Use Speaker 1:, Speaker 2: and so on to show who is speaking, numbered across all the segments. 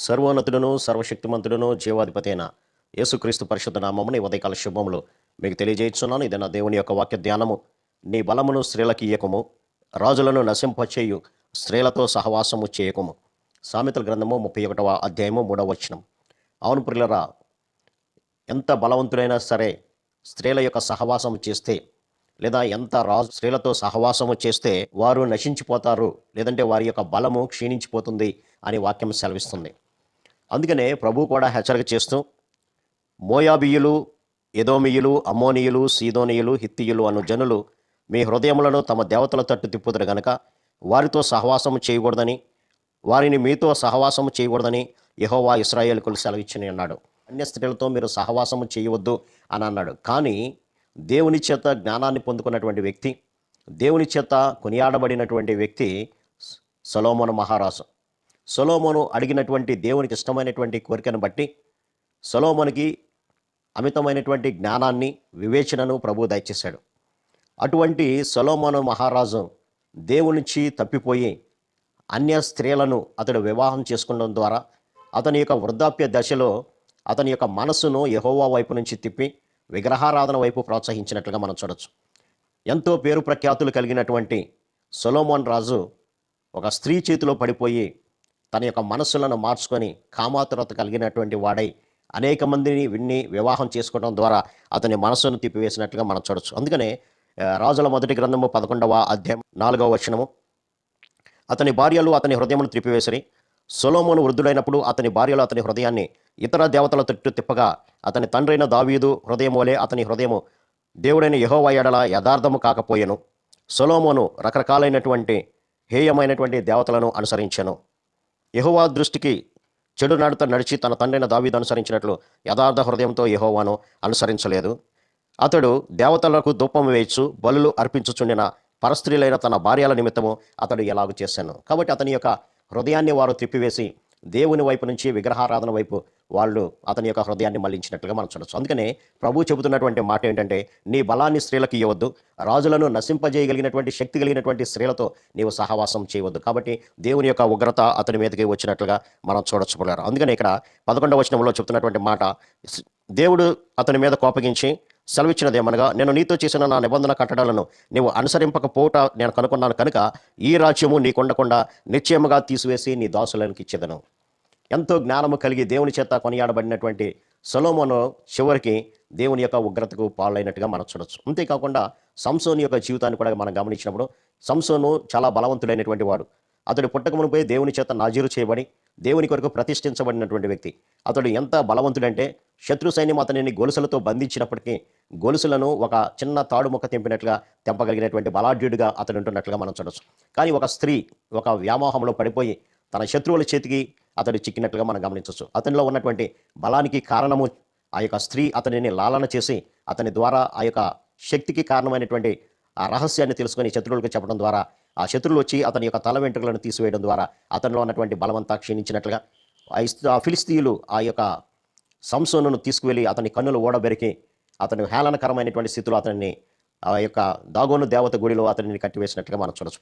Speaker 1: సర్వోన్నతుడును సర్వశక్తిమంతుడును జీవాధిపతి అయిన యేసుక్రీస్తు పరిశుద్ధ నామమున ఈ ఉదయకాల శుభములు మీకు తెలియజేస్తున్నాను. ఇది నా దేవుని యొక్క వాక్య ధ్యానము. నీ బలమును స్త్రీలకు ఇయ్యకము, రాజులను నశింపచేయు స్త్రీలతో సహవాసము చేయకము. సామెతల గ్రంథము 31వ అధ్యాయము 3వ వచనం. అవును ప్రియులరా, ఎంత బలవంతుడైనా సరే స్త్రీల యొక్క సహవాసము చేస్తే, లేదా ఎంత రాజు స్త్రీలతో సహవాసము చేస్తే వారు నశించిపోతారు, లేదంటే వారి యొక్క బలము క్షీణించిపోతుంది అని వాక్యం సెలవిస్తుంది. అందుకనే ప్రభు కూడా హెచ్చరిక చేస్తూ, మోయాబీయులు, ఎదోమీయులు, అమ్మోనీయులు, సీదోనీయులు, హిత్తీయులు అను జనులు మీ హృదయములను తమ దేవతల తట్టు తిప్పుదురు గనక వారితో సహవాసము చేయకూడదని, వారిని మీతో సహవాసము చేయకూడదని యెహోవా ఇశ్రాయేలుకు సెలవిచ్చని అన్నాడు. అన్య స్త్రీలతో మీరు సహవాసము చేయవద్దు అని అన్నాడు. కానీ దేవుని చేత జ్ఞానాన్ని పొందుకున్నటువంటి వ్యక్తి, దేవుని చేత కొనియాడబడినటువంటి వ్యక్తి సొలొమోను మహారాజు. సొలొమోను అడిగినటువంటి దేవునికి ఇష్టమైనటువంటి కోరికను బట్టి సొలొమోనుకి అమితమైనటువంటి జ్ఞానాన్ని, వివేచనను ప్రభు దయచేశాడు. అటువంటి సొలొమోను మహారాజు దేవుని నుంచి తప్పిపోయి అన్య స్త్రీలను అతడు వివాహం చేసుకోవడం ద్వారా అతని యొక్క వృద్ధాప్య దశలో అతని యొక్క మనస్సును యెహోవా వైపు నుంచి తిప్పి విగ్రహారాధన వైపు ప్రోత్సహించినట్లుగా మనం చూడొచ్చు. ఎంతో పేరు ప్రఖ్యాతులు కలిగినటువంటి సొలొమోన్ రాజు ఒక స్త్రీ చేతిలో పడిపోయి తన యొక్క మనస్సులను మార్చుకొని కామాతురత కలిగినటువంటి వాడై అనేక మందిని వివాహం చేసుకోవడం ద్వారా అతని మనస్సును తిప్పివేసినట్లుగా మనం చూడొచ్చు. అందుకనే రాజుల మొదటి గ్రంథము 11వ అధ్యాయం 4వ వచనము, అతని భార్యలు అతని హృదయమును త్రిప్పివేసిరి. సొలొమోను వృద్ధుడైనప్పుడు అతని భార్యలు అతని హృదయాన్ని ఇతర దేవతల తట్టు తిప్పగా అతని తండ్రైన దావీదు హృదయం వలె అతని హృదయము దేవుడైన యెహోవా ఎడల యథార్థము కాకపోయెను. సొలొమోను రకరకాలైనటువంటి హేయమైనటువంటి దేవతలను అనుసరించెను. యెహోవా దృష్టికి చెడు నడత నడిచి తన తండ్రైన దావీదు అనుసరించినట్లు యథార్థ హృదయంతో యెహోవాను అనుసరించలేదు. అతడు దేవతలకు ధూపం వేయచ్చు, బలులు అర్పించుచుండిన పరస్త్రీలైన తన భార్యల నిమిత్తము అతడు ఎలాగూ చేశాను. కాబట్టి అతని యొక్క హృదయాన్ని వారు తిప్పివేసి దేవుని వైపు నుంచి విగ్రహారాధన వైపు వాళ్ళు అతని యొక్క హృదయాన్ని మళ్లించినట్లుగా మనం చూడొచ్చు. అందుకనే ప్రభు చెబుతున్నటువంటి మాట ఏంటంటే, నీ బలాన్ని స్త్రీలకు ఇవ్వద్దు, రాజులను నశింపజేయగలిగినటువంటి శక్తి కలిగినటువంటి స్త్రీలతో నీవు సహవాసం చేయవద్దు. కాబట్టి దేవుని యొక్క ఉగ్రత అతని మీదకి వచ్చినట్లుగా మనం చూడొచ్చు. అందుకనే ఇక్కడ 11వ వచనంలో చెప్తున్నటువంటి మాట, దేవుడు అతని మీద కోపగించి సెలవిచ్చినదేమనగా, నేను నీతో చేసిన నా నిబంధన కట్టడాలను నీవు అనుసరింపకపోవట నేను కనుక్కున్నాను కనుక ఈ రాజ్యము నీకుండకుండా నిశ్చయముగా తీసివేసి నీ దాసులకు ఇచ్చేదను. ఎంతో జ్ఞానము కలిగి దేవుని చేత కొనియాడబడినటువంటి సొలొమోను చివరికి దేవుని యొక్క ఉగ్రతకు పాలైనట్టుగా మనం చూడొచ్చు. అంతేకాకుండా సంసోను యొక్క జీవితాన్ని కూడా మనం గమనించినప్పుడు, సంసోను చాలా బలవంతుడైనటువంటి వాడు. అతడు పుట్టకమునుపై దేవుని చేత నాజీరు చేయబడి దేవుని కొరకు ప్రతిష్ఠించబడినటువంటి వ్యక్తి. అతడు ఎంత బలవంతుడంటే శత్రు సైన్యం అతనిని గొలుసులతో బంధించినప్పటికీ గొలుసులను ఒక చిన్న తాడు మొక్క తెంపినట్లుగా తెంపగలిగినటువంటి బలాఢ్యుడిగా అతడు ఉంటున్నట్లుగా మనం చూడొచ్చు. కానీ ఒక స్త్రీ ఒక వ్యామోహంలో పడిపోయి తన శత్రువుల చేతికి అతడు చిక్కినట్లుగా మనం గమనించవచ్చు. అతనిలో ఉన్నటువంటి బలానికి కారణము ఆ యొక్క స్త్రీ అతనిని లాలన చేసి అతని ద్వారా ఆ యొక్క శక్తికి కారణమైనటువంటి ఆ రహస్యాన్ని తెలుసుకొని శత్రువులకు చెప్పడం ద్వారా ఆ శత్రువులు వచ్చి అతని యొక్క తల వెంట్రుకలను తీసివేయడం ద్వారా అతనిలో ఉన్నటువంటి బలమంతా క్షీణించినట్లుగా ఆ ఫిలిస్తీయులు ఆ యొక్క సంసోనును తీసుకువెళ్ళి అతని కన్నులు ఓడబెరికి అతని హేళనకరమైనటువంటి స్థితిలో అతన్ని ఆ యొక్క దాగోను దేవత గుడిలో అతనిని కట్టివేసినట్లుగా మనం చూడొచ్చు.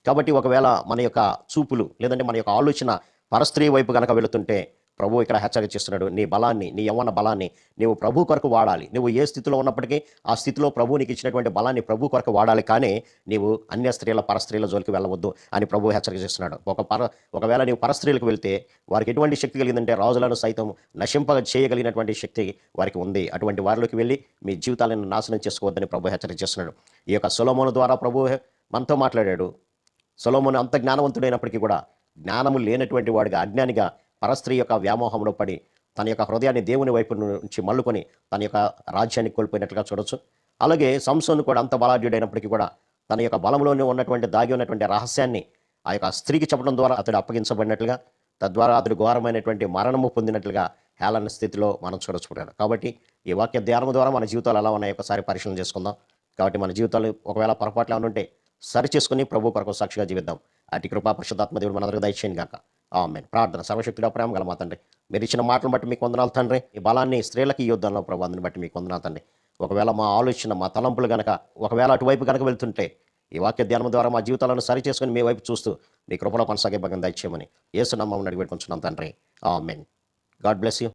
Speaker 1: కాబట్టి ఒకవేళ మన యొక్క చూపులు లేదంటే మన యొక్క ఆలోచన పరస్త్రీ వైపు కనుక వెళుతుంటే ప్రభు ఇక్కడ హెచ్చరిక చేస్తున్నాడు, నీ బలాన్ని, నీ యవ్వన బలాన్ని నీవు ప్రభు కొరకు వాడాలి. నువ్వు ఏ స్థితిలో ఉన్నప్పటికీ ఆ స్థితిలో ప్రభు నీకు ఇచ్చినటువంటి బలాన్ని ప్రభు కొరకు వాడాలి, కానీ నీవు అన్య స్త్రీల పరస్త్రీల జోలికి వెళ్ళవద్దు అని ప్రభు హెచ్చరిక చేస్తున్నాడు. ఒకవేళ నీవు పరస్త్రీలకు వెళ్తే వారికి ఎటువంటి శక్తి కలిగిందంటే రాజులను సైతం నశింప చేయగలిగినటువంటి శక్తి వారికి ఉంది. అటువంటి వారిలోకి వెళ్ళి మీ జీవితాలను నాశనం చేసుకోవద్దని ప్రభు హెచ్చరిక చేస్తున్నాడు. ఈ యొక్క సొలొమోను ద్వారా ప్రభు మనతో మాట్లాడాడు. సొలొమోను అంత జ్ఞానవంతుడైనప్పటికీ కూడా జ్ఞానము లేనటువంటి వాడిగా, అజ్ఞానిగా పరస్త్రీ యొక్క వ్యామోహంలో పడి తన యొక్క హృదయాన్ని దేవుని వైపు నుంచి మళ్ళుకొని తన యొక్క రాజ్యాన్ని కోల్పోయినట్లుగా చూడొచ్చు. అలాగే సంసోను కూడా అంత బలాఢ్యుడైనప్పటికీ కూడా తన యొక్క బలంలోనే ఉన్నటువంటి దాగి ఉన్నటువంటి రహస్యాన్ని ఆ యొక్క స్త్రీకి చెప్పడం ద్వారా అతడు అప్పగించబడినట్లుగా, తద్వారా అతడు ఘోరమైనటువంటి మరణము పొందినట్లుగా హేళన స్థితిలో మనం చూడొచ్చుకుంటాడు. కాబట్టి ఈ వాక్య ధ్యానం ద్వారా మన జీవితాలు ఎలా ఉన్నాయో ఒకసారి పరిశీలన చేసుకుందాం. కాబట్టి మన జీవితాలు ఒకవేళ పొరపాట్లు ఏమైనా ఉంటే సరి చేసుకుని ప్రభు కొరకు సాక్షిగా జీవిద్దాం. అటు కృపా పరిశుద్ధాత్మ దేవుడు మనందరికీ దయచేయను గాక. ఆమేన్. ప్రార్థన. సర్వశక్తుడా ప్రేమ గల మా తండ్రి, మీరు ఇచ్చిన మాటలను బట్టి మీకు వందనాలు తండ్రి. ఈ బలాన్ని స్త్రీలకి ఇవ్వద్దాను ప్రభు, అందుని బట్టి మీకు వందనాలు తండ్రి. ఒకవేళ మా ఆలోచన, మా తలంపులు కనుక ఒకవేళ అటువైపు కనుక వెళ్తుంటే ఈ వాక్య ధ్యానం ద్వారా మా జీవితాలను సరి చేసుకుని మీ వైపు చూస్తూ మీ కృపలో కొనసాగే భాగం దయచేయమని యేసు నామమున అడిగి పెట్టుకుంటున్నాం తండ్రి. ఆమెన్. God bless you.